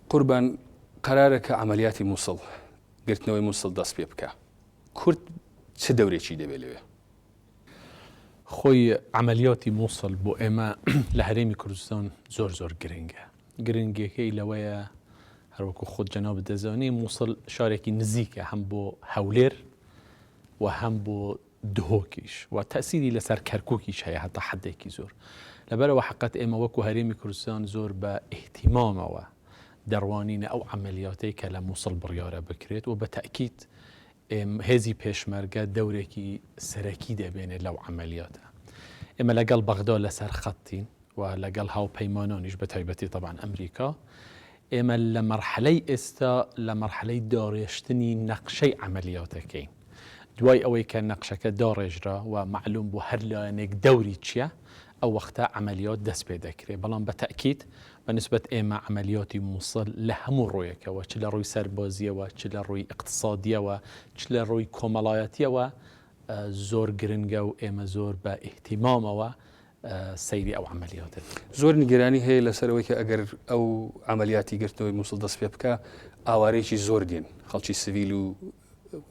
قوربان قرارك عملياتي موصل قلت نوي موصل دەست پێ بکە کورد چه دەورێکی دەبێت لەوێ خۆی عملیاتی مووسڵ بۆ ئێمە لە هەرێمی کوردستان زۆر گرنگەکەی لەوەیە هەروەکو خۆت جەناب دەزانی مووسڵ شارێکی نزیکە هەم بۆ هەولێر و هەم بۆ دهۆکیش و تەسیری لەسەر کەرکووکیش هەیە هەتا حدێکی زۆر لەبەرەوە حقەت ئێمە وەکو هەرێمی کوردستان زۆر بە ئیحتیمامەوە دەڕوانینە ئەو عملیاتەی کە لە مووسڵ بڕیارە بکرێت و بە تەئکید هێزی پێشمەرگە دەورێکی سەرەکی دەبێنێت لەو عملیاتە ئێمە لەگەڵ بەغدا لەسەر خەتین و لەگەڵ هاوپەیمانانیش بە تایبەتی طبعاً ئەمریکا ئێمە لە مەرحەلەی ئێستا لە مەرحەلەی داڕێشتنی نەقشەی عملیاتەکەین دوای ئەوەی کە نەقشەکە داڕێژرا و معلوم بوو هەر لایەنێک دەوری چییە ئەو وەختە عملیات دەست پێ دەکرێت بەڵام بە تەئکید بەنسبەت ئێمە عملیاتی مووسڵ لە هەموو ڕۆیەکەوە چ لە ڕووی سەربازیەوە چ لە ڕووی اقتصادیەوە چ لە ڕووی کۆمەڵایەتیەوە زۆر گرنگە و ئێمە زۆر بە ئیحتیمامەوە سەیری ئەو عملیاتە زۆر نیگەرانی هەیە لەسەرەوەی کە ئەگەر ئەو عملیاتی گرتنەوەی مووسڵ دەست پێ بکە ئاوارەیەکی زۆر دێن خەڵکی سڤیل و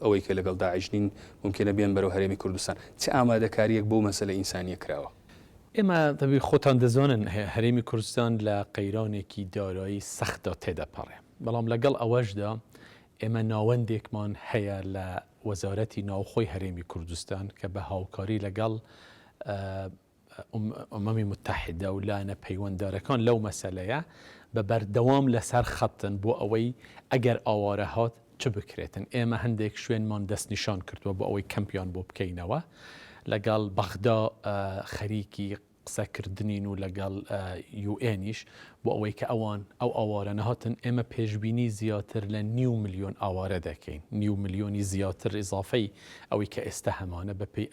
ئەوەی کە لەگەڵ داعش نین ممکنە بێن بەرەو هەرێمی کوردستان چه ئامادەکاریەک بۆ مەسەلە ئینسانیە کراوە ئێمە دەبی خۆتان دەزانن هەرێمی کوردستان لە قەیرانێکی دارایی سەختدا تێدەپەڕێ بەڵام لەگەڵ ئەوەشدا ئێمە ناوەندێکمان هەیە لە وەزارەتی ناوخۆی هەرێمی کوردستان کە بە هاوکاری لەگەڵ ئەمەمی متحیدە و لایەنە پەیوەنددارەکان لەو مەسەلەیە بە بەردەوام لەسەر خەتن بۆ ئەوەی ئەگەر ئاوارە هات چ بکرێتن ئێمە هەندێک شوێنمان دەستنیشان کردووە بۆ ئەوەی کەمپیان بۆ بکەینەوە لەگەڵ بەغدا خەریکی قسەکردنین و لەگەڵ یوئێنیش بۆ ئەوەی کە ئەوان ئەو ئاوارە نەهاتن ئێمە پێشبینی زیاتر لە 9 ملیۆن ئاوارە دەکەین 9 ملیۆنی زیاتر ئیزافەی ئەوەی کە ئێستا هەمانە بەپێی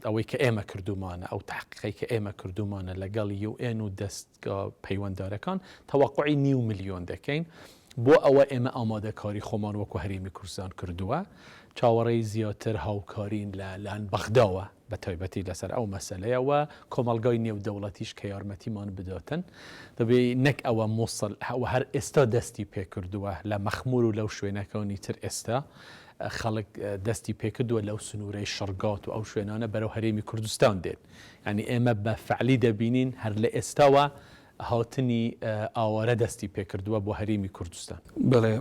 ئەوەی کە ئێمە کردومانە ئەو تحقیقی کە ئێمە کردومانە لەگەڵ یوئێن و دەستگا پەیوەنددارەکان تەواقعی 9 ملیۆن دەکەین بۆ ئەوە ئێمە ئامادەکاری خۆمان وەکو هەرێمی کوردستان کردووە چاوەڕێی زیاتر هاوکارین لەلاەن بەغداوە بە تایبەتی لەسەر ئەو مەسەلەیە و کۆمەلگای نێودەوڵەتیش کە یارمەتیمان بداتن دەبێ نەک ئەوە مووسڵ هەر ئێستا دەستی پێکردووە لە مەخمور و لەو شوێنەکانی تر ئێستا خەڵک دەستی پێکردووە لەو سنوورەی شەڕگات و ئەو شوێنانە بەرەو هەرێمی کوردستان دێن ینی ئێمە بە فعلی دەبینین هەر لە ئێستاوە هاتنی ئاوارە دەستی پێکردووە بۆ هەرێمی کوردستان بڵێ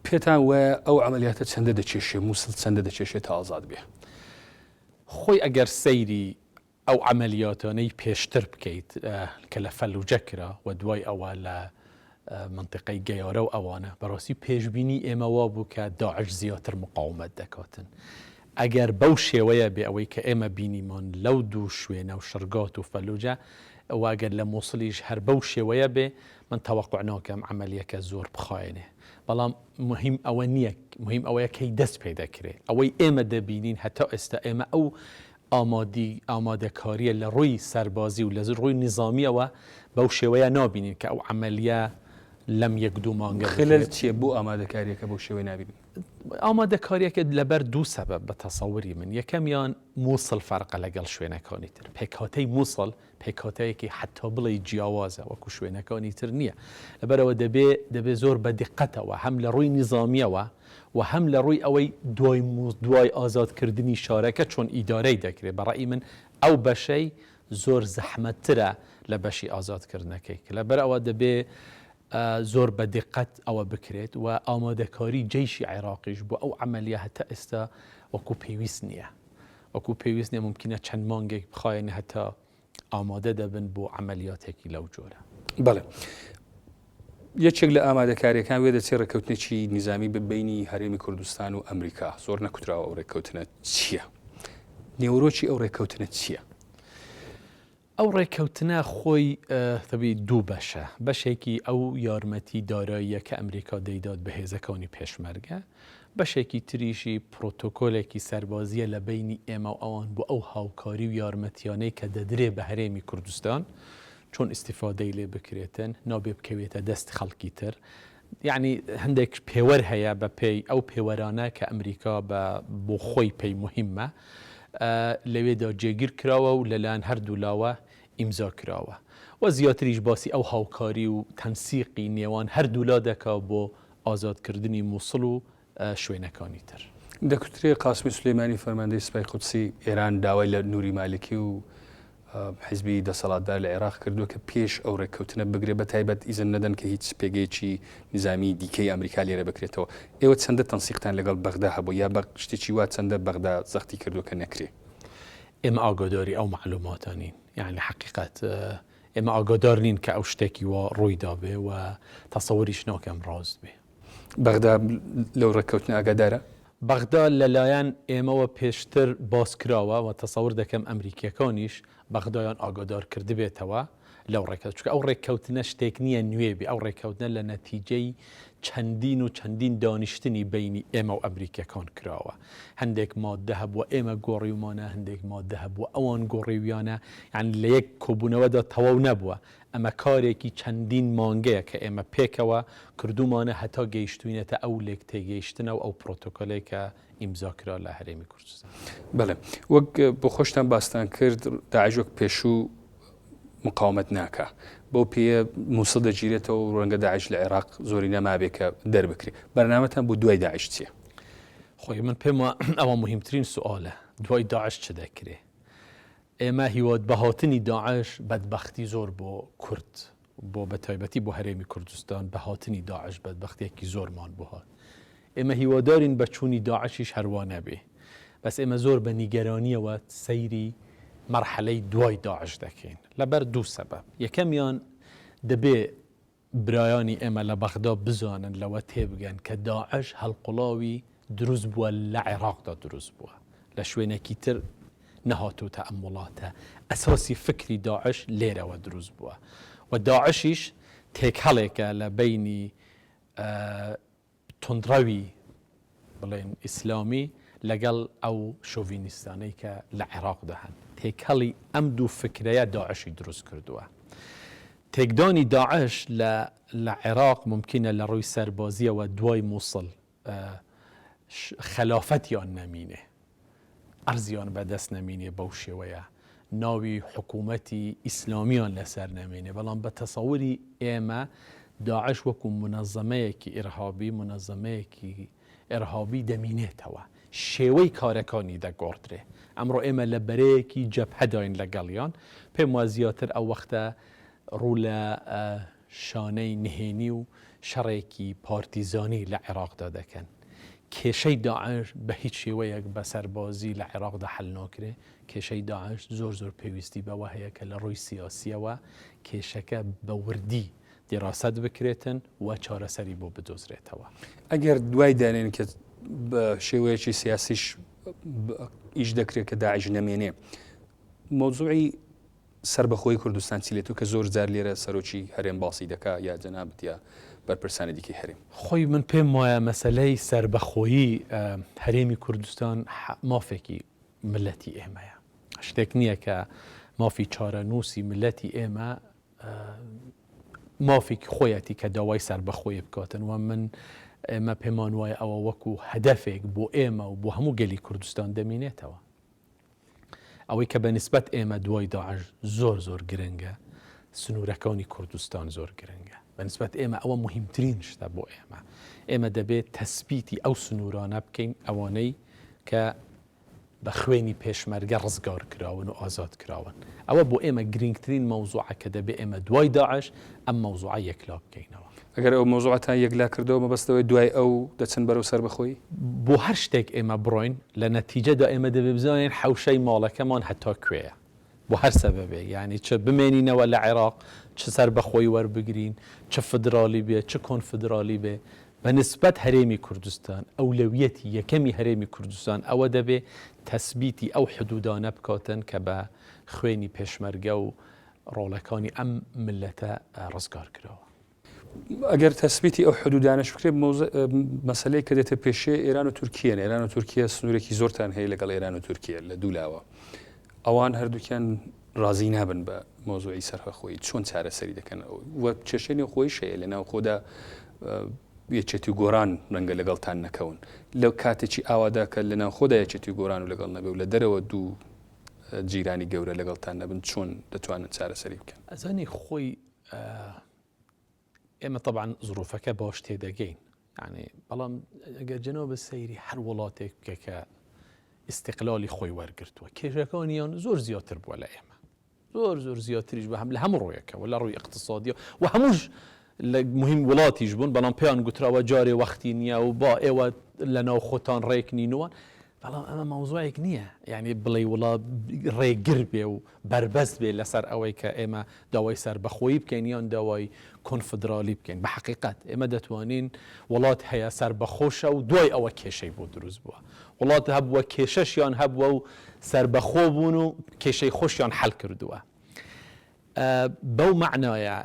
پێتان وایە ئەو عملیاتە چەندە دەچێشێ مووسڵ چەندە دەچێشێت تا ئازاد بێ خۆی ئەگەر سەیری ئەو عملیاتانەی پێشتر بکەیت کە لە فەلوجە کرا و دوای ئەوە لە منطقەی گەیارە و ئەوانە بەڕاستی پێشبینی ئێمەوا بوو کە داعش زیاتر مقاومەت دەکاتن ئەگەر بەو شێوەیە بێ ئەوەی کە ئێمە بینیمان لەو دوو شوێنە و شەرگات و فەلوجە ئەوواگەر لە مووسڵیش هەر بەو شێوەیە بێ من تەوەقع ناکەم عملیەکە زۆر بخایێنێ بەڵام مهم ئەوە نییە مهم ئەوەیە کەی دەست پێ دەکرێت ئەوەی ئێمە دەبینین هەتا ئێستا ئێمە ئەو ئامادەکاریە لە ڕووی سەربازی و لە ڕووی نظامیەوە بەو شێوەیە نابینین کە ئەو عملیە لەم یەک دوو مانگە خلل چییە بۆ ئامادەکاریەکە بۆ شێوەی نابینین ئامادەکاریەکە لەبەر دوو سەبەب بە تەسەووری من یەکەمیان مووسڵ فەرقە لەگەڵ شوێنەکانی تر پێکهاتەی مووسڵ پێکهاتەیەکی حتا بڵێ جیاوازە وەکو شوێنەکانی تر نییە لەبەرەوە دەبێ زۆر بە دقەتەوە هەم لە ڕووی نظامیەوە و هەم لە ڕووی ئەوەی دوای ئازادکردنی شارەکە چۆن ئیدارەی دەکرێت بەڕای من ئەو بەشەی زۆر زەحمەتترە لە بەشی ئازادکردنەکەی کە لەبەرەوە دەبێ زۆر بە دقت ئەوە بکرێت و ئامادەکاری جەیشی عێراقیش بۆ ئەو عملیە هەتا ئێستا وەکو پێویست نییە وەکو پێویست نیە ممکنە چەند مانگێک بخواین هەتا ئامادە دەبن بۆ عملیاتێکی لەو جۆرە بەڵێ یەکێک لە ئامادەکاریەکان وێ دەچێت ڕێکەوتنێکی نیزامی بینی هەرێمی کوردستان و ئەمریکا زۆر نەکوتراوە ئەو ڕێکەوتنە چییە نێورۆکی ئەو ڕێکەوتنە چییە ئەو ڕێکەوتنە خۆی تەبی دوو بەشە بەشێکی ئەو یارمەتی داراییە کە ئەمریکا دەیدات بە هێزەکانی پێشمەرگە بەشێکی تریشی پرۆتۆکۆلێکی سەربازیە لە بینی ئێمە و ئەوان بۆ ئەو هاوکاری و یارمەتیانەی کە دەدرێ بە هەرێمی کوردستان چۆن ئیسیفادەی لێ بکرێتن نابێ بکەوێتە دەست خەڵکی تر یعنی هەندێک پێوەەر هەیە بە پێی ئەو پێوەرانە کە ئەمریکا بۆ خۆی پێی مهمە لەوێدا جێگیر کراوە و لەلایەن هەردوو لاوە ئیمزا کراوە و زیاتریش باسی ئەو هاوکاری و تەنسیقی نێوان هەردوو لا دەکا بۆ ئازادکردنی مووسڵ و شوێنەکانی تر. دەکوترێ قاسمی سلێمانی فەرماندەی سوپای قودسی ئێران داوای لە نووری مالکی و حیزبی دەسەڵاتدار لە عێراق کردووە کە پێش ئەو ڕێککەوتنە بگرێ بە تایبەت ئیزن نەدەن کە هیچ پێگەیەکی نظامی دیکەی ئەمریکا لێرە بکرێتەوە. ئێوە چەندە تەنسیقتان لەگەڵ بەغدا هەبوو یا بە شتێکی وا چەندە بەغدا زەختی کردووە کە نەکرێ؟ ئێمە ئاگاداری ئەو معلوماتانین، یعنی حقیقت ئێمە ئاگادار نین کە ئەو شتێکی وا ڕوویدا بێ و تەسەووریش ناکەم ڕاست بێ. بەغدا لەو ڕێککەوتنە ئاگادارە؟ بەغدا لەلایەن ئێمەوە پێشتر باس کراوە و تەسەور دەکەم ئەمریکیەکانیش بەغدایان ئاگادار کرده بێتەوە لەو ڕێککەوت، چونکە ئەو ڕێککەوتنە شتێک نییە نوێ بێ، ئەو ڕێککەوتنە لە نەتیجەی چەندین و چەندین دانیشتنی بینی ئێمە و ئەمریکیەکان کراوە. هەندێک مادە هەبووە ئێمە گۆڕیومانە، هەندێک مادە هەبووە ئەوان گۆڕیویانە، یعنی لە یەک کۆبوونەوەدا تەواو نەبووە. ئەمە کارێکی چەندین مانگەیە کە ئێمە پێکەوە کردومانە هەتا گەیشتوینەتە ئەو لێک تێگەیشتنە و ئەو پرۆتۆکۆلێک کە ئیمزاکرا لە هەرێمی کوردستان. بەڵێ وەک بۆ خۆشتان باستان کرد داعش وەک پێشوو مقاومەت ناکە، بۆ پێە مووسڵ دەگیرێتەوە و ڕەنگە داعش لە عێراق زۆری نەمابێ کە دەربکرێ. بەرنامەتان بۆ دوای داعش چییە؟ خۆی من پێم ئەوە مهمترین سوالە، دوای داعش چ دەکرێ؟ ئێمە هیواد بەهاتنی داعش بەدبەختی زۆر بۆ کورد، بۆ بەتایبەتی بۆ هەرێمی کوردستان بەهاتنی داعش بەدبەختێکی زۆرمان بۆهات. ئێمە هیوادارین بە چوونی داعشیش هەروانە بێ، بەس ئێمە زۆر بە نیگەرانیەوە سەیری مەرحەلەی دوای داعش دەکەین لەبەر دوو سەبەب. یەکەمیان دەبێ برایانی ئێمە لە بەغدا بزانن لەوە تێبگەن کە داعش هەڵقوڵاوی دروست بووە لە عێراقدا دروست بووە، لە شوێنێکی تر نەهاتوو تەئەموڵاتە. ئەساسی فکری داعش لێرەوە دروست بووە و داعشیش تێکهەڵێکە لە بینی تندڕەوی بڵێن ئیسلامی لەگەڵ ئەو شۆڤینیستانەی کە لە عێراقدا هەن. تێکهەڵی ئەم دوو فکرەیە داعشی دروست کردووە. تێکدانی داعش لە عێراق ممکنە لە ڕووی سەربازیەوە دوای مووسڵ خەلافەتیان نەمینێ، ئەرزیان بەدەست نەمینێ، بەو شێوەیە ناوی حکوومەتی ئیسلامیان لەسەر نەمێنێ، بەڵام بە تەسەووری ئێمە داعش وەکو منەظەمەیەکی ئیرهابی، منەظەمەیەکی ئیرهابی دەمینێتەوە، شێوەی کارەکانی دەگۆڕدرێ. ئەمڕۆ ئێمە لە بەرەیەکی جەبهەداین لەگەڵیان، پێم وایە زیاتر ئەو وەختە ڕوو لە شانەی نهێنی و شەڕێکی پارتیزانی لە عێراقدا دەکەن. کێشەی داعش بە هیچ شێوەیەک بە سەربازی لە عێراقدا حەل ناکرێ. کێشەی داعش زۆر پێویستی بەوە هەیە کە لە ڕووی سیاسیەوە کێشەکە بە وردی دیڕاست بکرێتن و چارەسەری بۆ بدۆزرێتەوە. ئەگەر دوای دانێن کە بە شێوەیەکی سیاسیش ئیش دەکرێت کە داعش نەمێنێ، مۆزوعی سربەخۆی کوردستان چیلێتو کە زۆر جار لێرە سەرۆکی هەرێم باسی دەکا یا جەنابەت یا بەرپرسانی دیکەی هەرێم. خۆی من پێم وایە مەسەلەی سربەخۆیی هەرێمی کوردستان مافێکی ملەتی ئێمەیە، شتێک نییە کە مافی چارەنووسی ملەتی ئێمە مافێکی خۆیەتی کە داوای سربەخۆی بکاتن و من ئێمە پێمان وایە ئەوە وەکو هەدەفێک بۆ ئێمە و بۆ هەموو گەلی کوردستان دەمینێتەوە. ئەوەی کە بەنسبەت ئێمە دوای داعش زۆر گرنگە، سنوورەکانی کوردستان زۆر گرنگە. بەنسبەت ئێمە ئەوە مهمترین شتە بۆ ئێمە. ئێمە دەبێت تەسبیتی ئەو سنوورانە بکەین ئەوانەی کە بە خوێنی پێشمەرگە ڕزگار کراون و ئازاد کراون. ئەوە بۆ ئێمە گرنگترین مەوزوعە کە دەبێت ئێمە دوای داعش ئەم مەوزوعە یەکلا بکەینەوە. ئەگەر ئەو مۆزوعەتان یەکلا کردەوە مەبەستەوەی دوای ئەو دەچن بەرەو سەربەخۆیی بۆ هەر شتێک ئێمە بڕۆین لە نەتیجەدا ئێمە دەبێت بزانین حەوشەی ماڵەکەمان هەتا کوێیە بۆ هەر سەبەبێ، یعنی چ بمێنینەوە لە عێراق، چ سەربەخۆی وەربگرین، چ فدرالی بێ، چ کۆنفدرالی بێ. بەنسبەت هەرێمی کوردستان ئەولەویەتی یەکەمی هەرێمی کوردستان ئەوە دەبێت تەسبیتی ئەو حدودانە بکاتن کە بە خوێنی پێشمەرگە و ڕۆڵەکانی ئەم ملەتە ڕزگار کراوە. ئەگەر تەسبیتی ئەو حدودانەش بکرێت مەسەلەی کە دێتە پێشێ ئێران و تورکیە. ئێران و تورکیا سنوورێکی زۆرتان هەیە لەگەڵ ئێران و تورکیا لە دوولاوە. ئەوان هەردووکیان ڕازی نابن بە مۆزوعی سەربەخۆیی، چۆن چارەسەری دەکەن و کێشەی خۆی شەیە لە ناو خۆدا یەکێتی و گۆران ڕەنگە لەگەڵتان نەکەون لەو کاتێکی ئاوادا کە لە ناو خۆدا یەکێتی و گۆران و لەگەڵ نەبێ و لە دەرەوە دوو جیرانی گەورە لەگەڵتان نەبن چۆن دەتوانن چارەسەری بکەن؟ ئەزانی خۆی ئێمە طبعا ظروفەکە باش تێدەگەین، يعني بەڵام ئەگەر جەنابە سەیری هەر وڵاتێک بکە کە استقلالی خۆی وەرگرتووە کێشەکانیان زۆر زیاتر بووە لە ئێمە، زۆر زیاتریش بە هەم لە هەموو ڕۆیەکەوە لە ڕووی اقتصادیە و هەمووش لە مهم وڵاتیش بوون، بەڵام پێیان گوتراوە جارێ وەختی نییە و با ئێوە لە ناو خۆتان ڕێک نینوە، بەڵام ئەمە مەوزوعێک نییە، یعنی بڵێ وڵات ڕێگر بێ و بربەست بێ لەسەر ئەوەی کە ئێمە داوای سەربەخۆیی بکەین یان داوای کۆنفدرالی بکەین. بە حەقیقەت ئێمە دەتوانین وڵات هەیە سەربەخۆشە و دوای ئەوە کێشەی بۆ دروست بووە، وڵات هەبووە کێشەشیان هەبووە و سەربەخۆ بوون و کێشەی خۆشیان حەل کردووە. بەو معنایە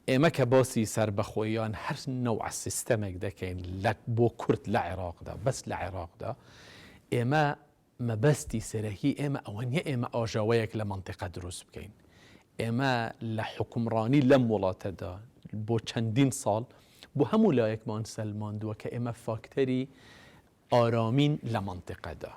ئێمە کە باسی سەربەخۆییان هەر نەوع سیستەمێک دەکەین بۆ کورد لە عێراقدا، بەس لە عێراقدا ئێمە مەبەستی سەرەکی ئێمە ئەوە نیە ئێمە ئاژاوەیەک لە منطقە دروست بکەین. ئێمە لە حکومڕانی لەم وڵاتەدا بۆ چەندین ساڵ بۆ هەموو لایەکمان سەلماندووە کە ئێمە فاکتەری ئارامین لە منطقەدا،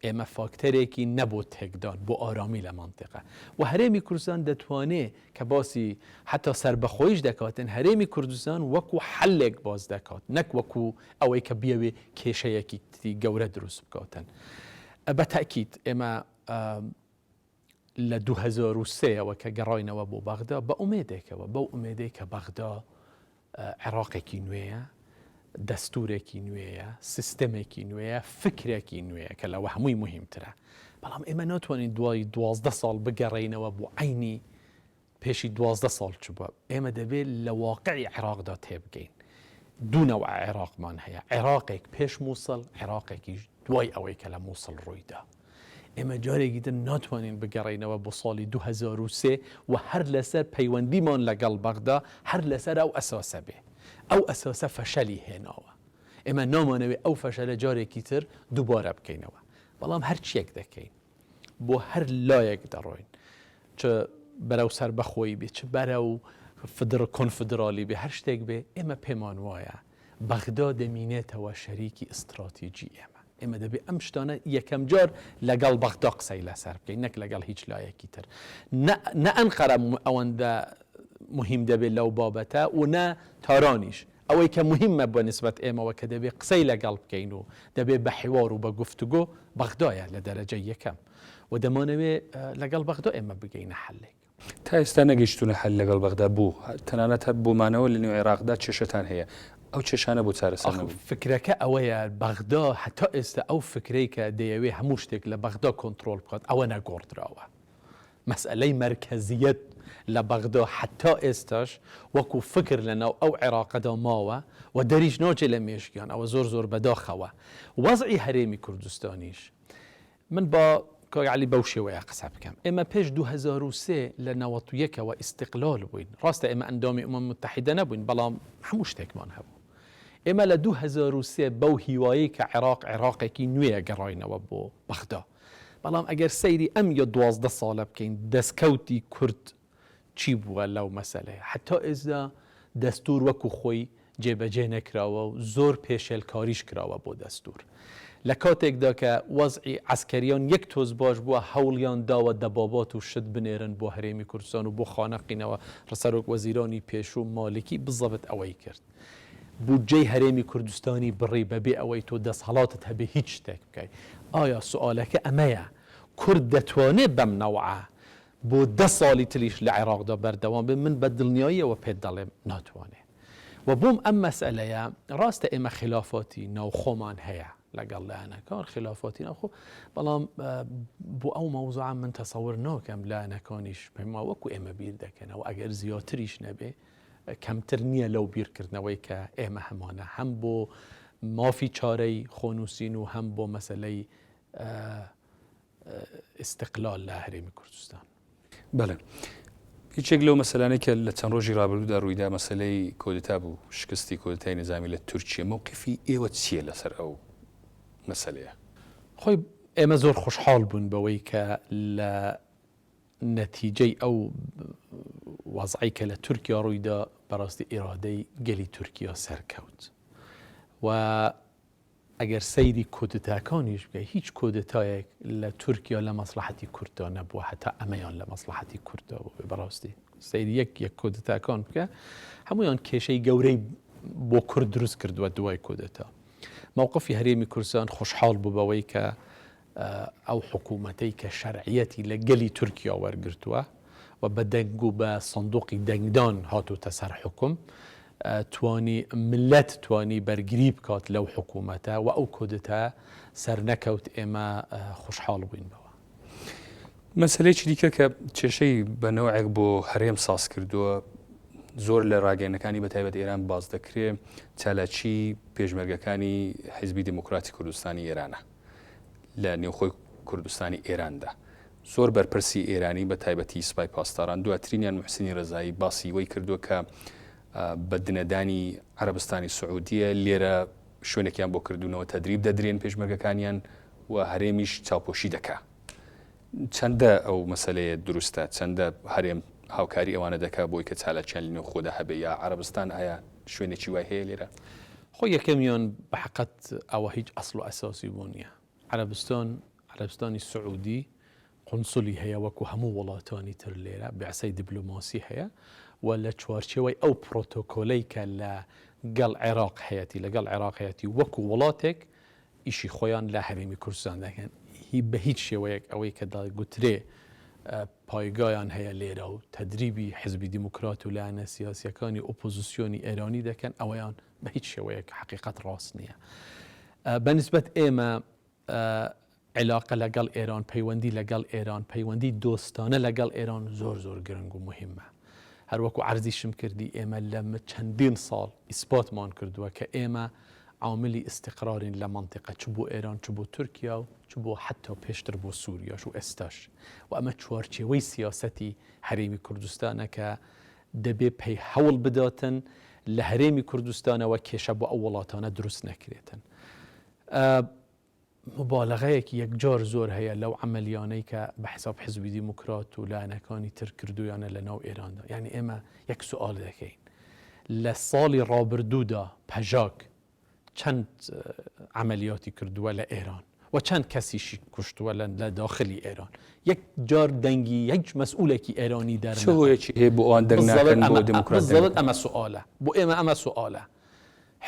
ئێمە فاکتەرێکی نەبوو تێکدان بۆ ئارامی لە منطقە و هەرێمی کوردستان دەتوانێت کە باسی حتا سەربەخۆیش دەکاتن، هەرێمی کوردستان وەکو حلێک باز دەکات نەک وەکو ئەوەی کە بیاوێ کێشەیەکی گەورە دروست بکاتن. بە تاکید ئێمە لە 2003ەوە کە گەڕاینەوە بۆ بەغدا بە ئومێدێکەوە بەو ئومێدەی کە بەغدا عێراقێکی نوێیە، دەستورێکی نوێیە، سیستەمێکی نوێیە، فکرێکی نوێیە کە لەوە هەمووی مهمترە، بەڵام ئێمە ناتوانین دوای 12 ساڵ بگەڕێینەوە بۆ عینی پێشی 12 ساڵ چووبە. ئێمە دەبێت لە واقعی عێراقدا تێبگەین. دوو نەوع عێراقمان هەیە، عێراقێک پێش مووسڵ، عێراقێکی دوای ئەوەی کە لە مووسڵ ڕوویدا. ئێمە جارێکی تر ناتوانین بگەڕێینەوە بۆ ساڵی 2003 و هەر لەسەر پەیوەندیمان لەگەڵ بەغدا هەر لەسەر ئەو ئەساسە بێ. ئەو ئەساسە فەشەلی هێناوە، ئێمە نامانەوێت ئەو فەشەلە جارێکی تر دووبارە بکەینەوە، بەڵام هەر چیەک دەکەین بۆ هەر لایەک دەڕۆین، چ بەرەو سەربەخۆیی بێ، چ بەرەو کۆنفدرالی بێ، هەر شتێک بێ، ئێمە پێمان وایە بەغدا دەمینێتەوە شەریکی ئستراتیجی ئێمە دەبێت ئەم شتانە یەکەم جار لەگەڵ بەغدا قسەی لەسەر بکەین، نەک لەگەڵ هیچ لایەکی تر. نە ئەنقەرە ئەوەندە مهم دەبێت لەو بابەتە و نە تارانیش، ئەوەی کە مهمە بە نسبەت ئێمەوە کە دەبێت قسەی لەگەڵ بکەین و دەبێت بە حیوار و بە گفتوگۆ بەغدایە لە دەرەجە یەکەم و دەمانەوێت لەگەڵ بەغدا ئێمە بگەینە حەلێک. تا ئێستا نەگەیشتونە حەل لەگەڵ بەغدا بوو، تەنانەت بوومانەوە لە نێو عێراقدا چێشەتان هەیە، ئەو چێشانە بۆ چارەسەر نەبوو؟ فکرەکە ئەوەیە بەغدا هەتا ئێستا ئەو فکرەی کە دەیەوێت هەموو شتێک لە بەغدا کۆنتترۆل بکات ئەوە نەگۆڕدراوە. مەسئلەی مەرکەزیەت لە بەغدا حتا ئێستاش وەکو فکر لەناو ئەو عێراقەدا ماوە و دەریش ناچێت لە مێشکیان، ئەوە زۆر بەداخەوە. وەزعی هەرێمی کوردستانیش من بە کۆگعلی بەو شێوەیە قسە بکەم. ئێمە پێش 2003 لە 91ەوە ئیستیقلال بووین، ڕاستە ئێمە ئەندامی ئومەم متحیدە نەبووین، بەڵام هەموو شتێکمان هەبوو. ئێمە لە 2003 بەو هیوایی کە عێراقێکی نوێیە گەڕاینەوە بۆ بەغدا، بەڵام ئەگەر سەیری ئەم یا 12 ساڵە بکەین دەستکەوتی کورد چی بووە لەو مەسەلەیە، حتا ئێستا دەستور وەکو خۆی جێبەجێ نەکراوە و زۆر پێشێلکاریش کراوە بۆ دەستور. لە کاتێکدا کە وەزعی عسکەریان یەک تۆز باش بووە هەوڵیان داوە دەبابات و شت بنێرن بۆ هەرێمی کوردستان و بۆ خانەقینەوە. ڕسەرۆک وەزیرانی پێشوو مالکی بزەبت ئەوەی کرد، بودجەی هەرێمی کوردستانی بڕی بەبێ ئەوەی تۆ دەسەڵاتت هەبێ هیچ شتێک بکەیت. ئایا سوالەکە ئەمەیە کورد دەتوانێت بەم نەوعە بۆ 10 ساڵی تریش لە عێراقدا بەردەوام بێ؟ من بە دڵنیاییەوە پێت دەڵێم ناتوانێت. و بۆم ئەم مەسئلەیە ڕاستە ئێمە خلافاتی ناوخۆمان هەیە لەگەڵ لایەنەکان، خلافاتی ناوخۆ، بەڵام بۆ ئەو مەوزوعە من تەسەور ناکەم لایەنەکانیش پێما وەکو ئێمە بیر دەکەنەوە، ئەگەر زیاتریش نەبێ کەمتر نییە لەو بیرکردنەوەی کە ئێمە هەمانە هەم بۆ مافی چارەی خۆنووسین و هەم بۆ مەسەلەی استقلال لە هەرێمی کوردستان. بەڵێ، هیچێک لەو مەسەلانەی کە لە چەند ڕۆژی ڕابردوودا ڕوویدا مەسەلەی کۆدتا بوو، شکستی کۆدتای نظامی لە تورکیە، موقفی ئێوە چییە لەسەر ئەو مەسەلەیە؟ خۆی ئێمە زۆر خۆشحاڵ بوون بەوەی کە لە نەتیجەی ئەو وەزعی کە لە تورکیا ڕوویدا بەڕاستی ئێرادەی گەلی تورکیا سەرکەوت و ئەگەر سەیری کۆدتاکانیش بکە هیچ کۆدتایەک لە تورکیا لە مەسلحەتی کوردە نەبووە هەتا ئەمەیان لە مەسلحەتی کوردەوە بەڕاستی سەیری یەک کۆدتاکان بکە هەمویان کێشەی گەورەی بۆ کورد دروست کردووە دوای کۆدتا. مووقفی هەرێمی کوردستان خۆشحاڵ بوو بەوەی کە ئەو حکوومەتەی کە شەرعیەتی لە گەلی تورکیا وەرگرتووە و بە دەنگ و بە سندوقی دەنگدان هاتووتە سەر حکوم توانی ملت توانی بەرگری بکات لەو حکوومەتە و ئەو کۆدتە سەر نەکەوت ئێمە خۆشحاڵ بووین بەوە. مەسلەیەکی دیکە کە کێشەی بەنەوەیەک بۆ هەرێم ساز کردووە زۆر لە ڕاگەیەنەکانی بەتایبەت ئێران باز دەکرێت چالاکی پێشمەرگەکانی حیزبی دموکراتی کوردستانی ئێرانە لە نێوخۆی کوردستانی ئێراندا. زۆر بەرپرسی ئێرانی بە تایبەتی سوپای پاسداران دواترینیان محسینی ڕزایی باسی وەی کردووە کە بە دنەدانی عەرەبستانی سعودیە لێرە شوێنێکیان بۆ کردوونەوە تەدریب دەدرێن پێشمەرگەکانیان و هەرێمیش چاوپۆشی دەکا. چەندە ئەو مەسەلەیە دروستە چەندە هەرێم هاوکاری ئەوانە دەکا بۆی کە چالاکیان لە نێوخۆدا هەبێ یا عەرەبستان ئایا شوێنێکی وای هەیە لێرە؟ خۆ یەکەمیان بە حەقەت ئەوە هیچ ئەسڵ و ئەساسی بوو نییە. عەرەبستانی سعودی قونسولی هەیە وەکو هەموو وڵاتانی تر لێرە بەعسەی دیبلۆماسی هەیە و لە چوارچێوەی ئەو پرۆتۆکۆلەی کە لە گەڵ عێراق هەیەی لەگەڵ عێراق هەیەی وەکو وڵاتێک ئیشی خۆیان لە هەرێمی کوردستان دەکەن بە هیچ شێوەیەک ئەوەی کە داگوترێ پایگایان هەیە لێرە و تەدریبی حیزبی دیموکرات و لایەنە سیاسیەکانی ئۆپۆزیسیۆنی ئێرانی دەکەن ئەوەیان بە هیچ شێوەیەک حقیقەت ڕاست نییە. بەنسبەت ئێمە علاقە لەگەڵ ئێران پەیوەندی لەگەڵ ئێران پەیوەندی دۆستانە لەگەڵ ئێران زۆر گرنگ و مهمە. هەروەکو عەرزیشم کردی ئێمە لە چەندین ساڵ ئیسپاتمان کردووە کە ئێمە عاملی استقرارین لە منطقە چ بۆ ئێران چ بۆ تورکیا و چ بۆ حتا پێشتر بۆ سووریاش و ئێستاش و ئەمە چوارچێوەی سیاسەتی هەرێمی کوردستانە کە دەبێ پێی هەوڵ بداتن لە هەرێمی کوردستانەوە کێشە بۆ ئەو وڵاتانە دروست نەکرێتن. مبالغەیەکی یەکجار زۆر هەیە لەو عملیانەی کە بە حساب حیزبی دیموکرات و لایەنەکانی تر کردویانە لە ناو ئێراندا. یعنی ئێمە یەک سوال دەکەین لە ساڵی ڕابردوودا پەژاک چەند عملیاتی کردووە لە ئێران و چەند کەسیشی کوشتووە لە داخلی ئێران یەک جار دەنگی هیچ مەسئولێکی ئێرانی دەرچۆیەکی هەیە بۆ ئەوان دەنگ ناکەن بۆ دیموکرات ئەمە سوالە بۆ ئێمە ئەمە سوالە.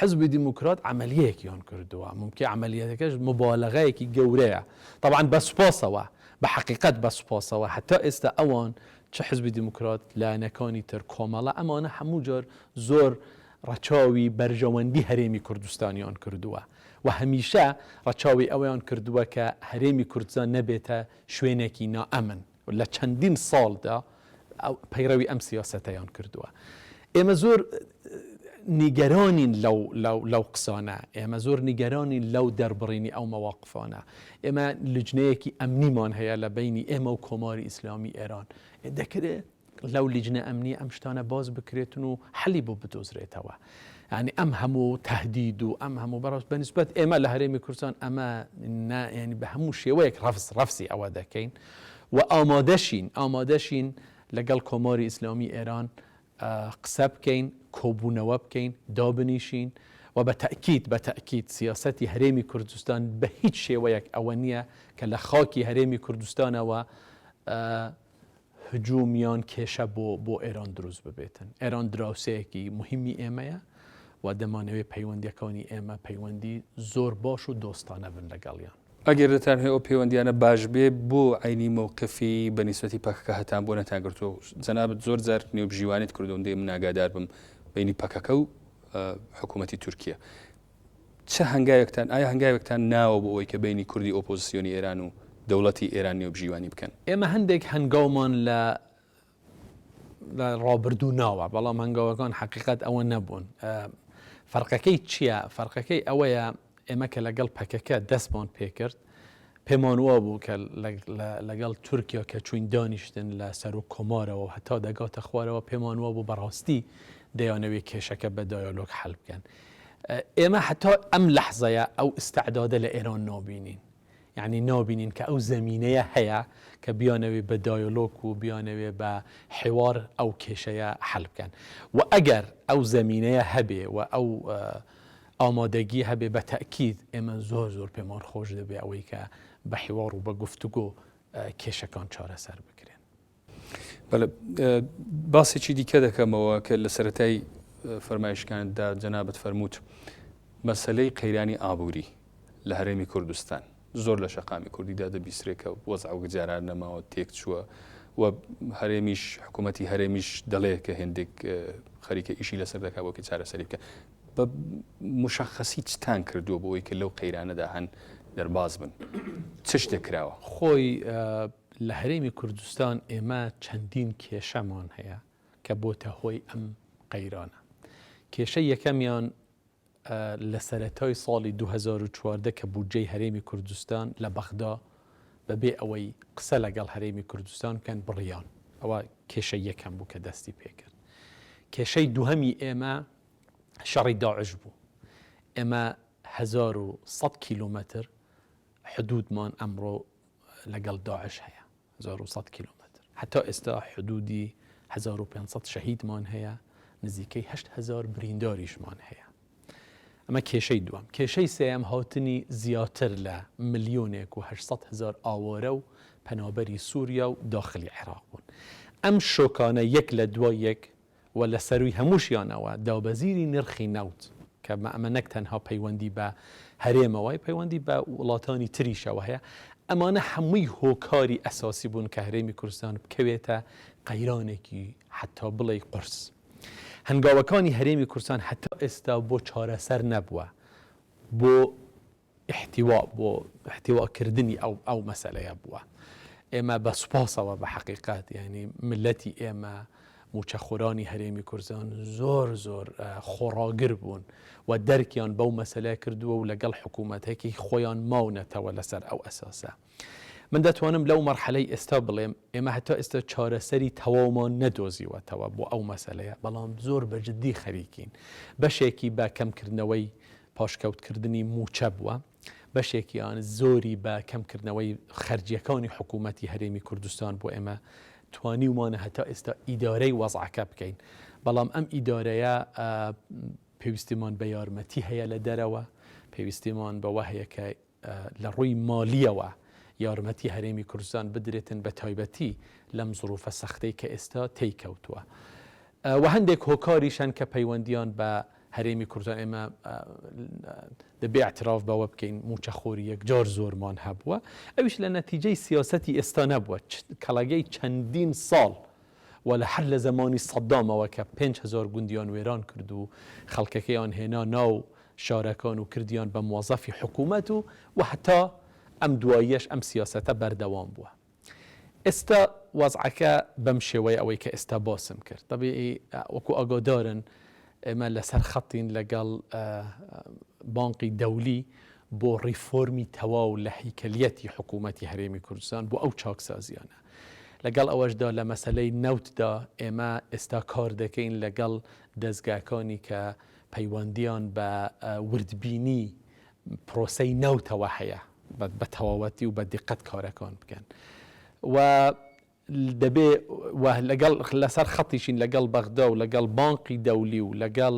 حزبی دیموکرات عملیەیەکیان کردووە ممکن عملیەتەکەش مبالغەیەکی گەورەیە طبعا بە سوپاسەوە بە حقیقت بە سوپاسەوە هەتا ئێستا ئەوان چه حزبی دیموکرات لایەنەکانی تر کۆمەڵە ئەمانە هەموو جار زۆر ڕەچاوی بەرژەوەندی هەرێمی کوردستانیان کردووە و هەمیشە ڕەچاوی ئەوەیان کردووە کە هەرێمی کوردستان نەبێتە شوێنێکی نائەمن لە چەندین ساڵدا پەیڕەوی ئەم سیاسەتەیان کردووە. ئێمە زۆر نیگەرانین لەو قسانە ئێمە زۆر نیگەرانین لەو دەربڕینی ئەو مەواقفانە. ئێمە لجنەیەکی ئەمنیمان هەیە لە بینی ئێمە و کۆماری ئیسلامی ئێران دەکرێت لەو لیجنە ئەمنی ئەم شتانە باز بکرێتن و حەلی بۆ بدۆزرێتەوە. ینی ئەم هەموو تهدید و ئەم هەموو بەڕاست بەنسبەت ئێمە لە هەرێمی کوردستان ئەمە ینی بە هەموو شێوەیەک ڕەفسی ئەوە دەکەین و ئامادەشین لەگەڵ کۆماری ئیسلامی ئێران قسە بکەین کۆبوونەوە بکەین دابنیشین و بە تەئکید سیاسەتی هەرێمی کوردستان بە هیچ شێوەیەک ئەوە نییە کە لە خاکی هەرێمی کوردستانەوە هجومیان کێشە بۆ ئێران دروست ببێتن. ئێران دراوسەیەکی مهمی ئێمەیە و دەمانەوێت پەیوەندیەکانی ئێمە پەیوەندی زۆر باش و دۆستانە بن لەگەڵیان. ئەگەر دەتان هەیە ئەو پەیوەندیانە باش بێ بۆ عینی مووقفی بەنسبەتی پەکەکە هەتان بۆ نەتانگرتووە جەنابەت زۆر جار نێوبژیوانیت کردو دێ من ئاگادار بم بینی پەکەکە و حکوومەتی تورکیا چه هەنگاوێکتان ئایا هەنگاوێکتان ناوە بۆ ئەوەی کە بینی کوردی ئۆپۆزیسیۆنی ئێران و دەوڵەتی ئێران نێوبژیوانی بکەن؟ ئێمە هەندێک هەنگاومان لە ڕابردوو ناوە بەڵام هەنگاوەکان حقیقت ئەوە نەبوون. فەرقەکەی چییە؟ فەرقەکەی ئەوەیە ئێمە کە لەگەڵ پەکەکە دەستمان پێکرد پێمان وا بوو کە لەگەڵ تورکیا کە چوین دانیشتن لە سەر و کۆمارەوە هەتا دەگاتە خوارەوە پێمان وا بوو بەڕاستی دەیانەوێت کێشەکە بە دایالۆگ حەل بکەن. ئێمە هەتا ئەم لەحزەیە ئەو ئستعدادە لە ئێران نابینین. یعنی نابینین کە ئەو زەمینەیە هەیە کە بیانەوێت بە دایالۆگ و بیانەوێت بە حوار ئەو کێشەیە حەل بکەن و ئەگەر ئەو زەمینەیە هەبێ و ئامادەگی هەبێ بە تەکید ئێمە زۆر پێمان خۆش دەبێ ئەوەی کە بە حیوار و بە گفتوگۆ کێشەکان چارەسەر بکرێن. بەڵێ باسێکی دیکە دەکەمەوە کە لە سەرەتای فەرمایشکاندا جەنابەت فەرمووت مەسەلەی قەیرانی ئابووری لە هەرێمی کوردستان زۆر لە شەقامی کوردیدا دەبیسترێکە وەزع و گجاران نەماوە تێک چووە و هەرێمیش حکوومەتی هەرێمیش دەڵێ کە هێندێک خەریکە ئیشی لەسەر دەکا بۆکە چارەسەری بکە. بە مشەخەسی چتان کردووە بۆ ئەوەی کە لەو قەیرانەدا هەن دەرباز بن چ شتێک کراوە؟ خۆی لە هەرێمی کوردستان ئێمە چەندین کێشەمان هەیە کە بۆتە هۆی ئەم قەیرانە. کێشە یەکەمیان لە سەرەتای ساڵی 2014 کە بودجەی هەرێمی کوردستان لە بەغدا بەبێ ئەوەی قسە لەگەڵ هەرێمی کوردستان بکەن بڕیان، ئەوە کێشە یەکەم بوو کە دەستی پێکرد. کێشەی دووهەمی ئێمە شەڕی داعش بوو. ئێمە 1100 کیلومتر حدودمان ئەمڕۆ لەگەڵ داعش هەیە، 1100 کیلومتر. هەتا ئێستا حدودی 1500 شەهیدمان هەیە، نزیکەی 8000 برینداریشمان هەیە. ئەمە کێشەی دووەم. کێشەی سێەم هاتنی زیاتر لە 1,800,000 ئاوارە و پەنابەری سووریا و داخلی عێراق بوون. ئەم شۆکانە یەک لە دوای یەک و لە سەروی هەمووشیانەوە داوبەزیری نرخی نەوت کە ئەمە نەک تەنها پەیوەندی بە هەرێمەوەی پەیوەندی بە وڵاتانی تریشەوە هەیە. ئەمانە هەمووی هۆکاری ئەساسی بوون کە هەرێمی کوردستان بکەوێتە قەیرانێکی حتا بڵێ قورس. هەنگاوەکانی هەرێمی کوردستان هەتا ئێستا بۆ چارەسەر نەبووە بۆ احتیواکردنی ئەو مەسەلەیە بووە. ئێمە بە سوپاسەوە بە حەقیقەت یعنی ملەتی ئێمە موچەخۆرانی هەرێمی کوردستان زۆر خۆڕاگر بوون و دەرکیان بەو مەسەلەیە کردووە و لەگەڵ حکوومەتێکی خۆیان ماونەتەوە لەسەر ئەو ئەساسە. من دەتوانم لەو مەرحەلەی ئێستا بڵێم ئێمە هەتا ئێستا چارەسەری تەواومان نەدۆزیوەتەوە بۆ ئەو مەسەلەیە، بەڵام زۆر بەجددی خەریکین. بەشێکی بە کەمکردنەوەی پاشکەوتکردنی موچە بووە، بەشێکیان زۆری بە کەمکردنەوەی خەرجیەکانی حکوومەتی هەرێمی کوردستان بۆ ئێمە توانیومانە هەتا ئێستا ئیدارەی وەزعەکە بکەین. بەڵام ئەم ئیدارەیە پێویستیمان بە یارمەتی هەیە لە دەرەوە، پێویستیمان بەوە هەیە کە لە ڕووی مالیەوە یارمەتی هەرێمی کوردستان بدرێتن بە تایبەتی لەم زروفە سەختەی کە ئێستا تێیکەوتووە. و هەندێک هۆکاریشان کە پەیوەندیان بە هەرێمی کوردستان ئێمە دەبێ اعتراف بەوە بکەین موچەخۆری یەکجار زۆرمان هەبووە. ئەویش لە نەتیجەی سیاسەتی ئێستا نەبووە، کەڵەگەی چەندین ساڵ و لە هەر لە زمانی سەدامەوە کە 5,000 گوندیان وێران کرد و خەڵکەکەیان هێنا ناو شارەکان و کردیان بە موظفی حکوومەت و هەتا ئەم دواییەش ئەم سیاسەتە بەردەوام بووە. ئێستا وەزعەکە بەم شێوەیە ئەوەی کە ئێستا باسم کرد. طبیعی وەکو ئاگادارن ئێمە لەسەر خەتین لەگەڵ بانقی دەولی بۆ ڕیفۆرمی تەواو لە هەیکەلیەتی حکوومەتی هەرێمی کوردستان بۆ ئەو چاکسازیانە. لەگەڵ ئەوەشدا لە مەسەلەی نەوتدا ئێمە ئێستا کار دەکەین لەگەڵ دەستگاکانی کە پەیوەندیان بە وردبینی پرۆسەی نەوتەوە هەیە بە تەواوەتی و بە دیقەت کارەکان بکەن و دەبێ لەگەڵ لەسەر خەتیشین لەگەڵ بەغدا و لەگەڵ بانقی دەولی و لەگەڵ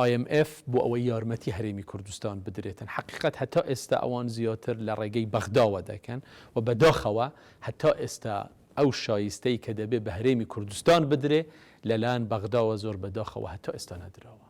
IMF بۆ ئەوەی یارمەتی هەرێمی کوردستان بدرێتن. حقیقەت هەتا ئێستا ئەوان زیاتر لە ڕێگەی بەغداوە دەکەن و بەداخەوە هەتا ئێستا ئەو شایستەی کە دەبێ بە هەرێمی کوردستان بدرێ لەلایەن بەغداوە زۆر بەداخەوە هەتا ئێستا نەدراوە.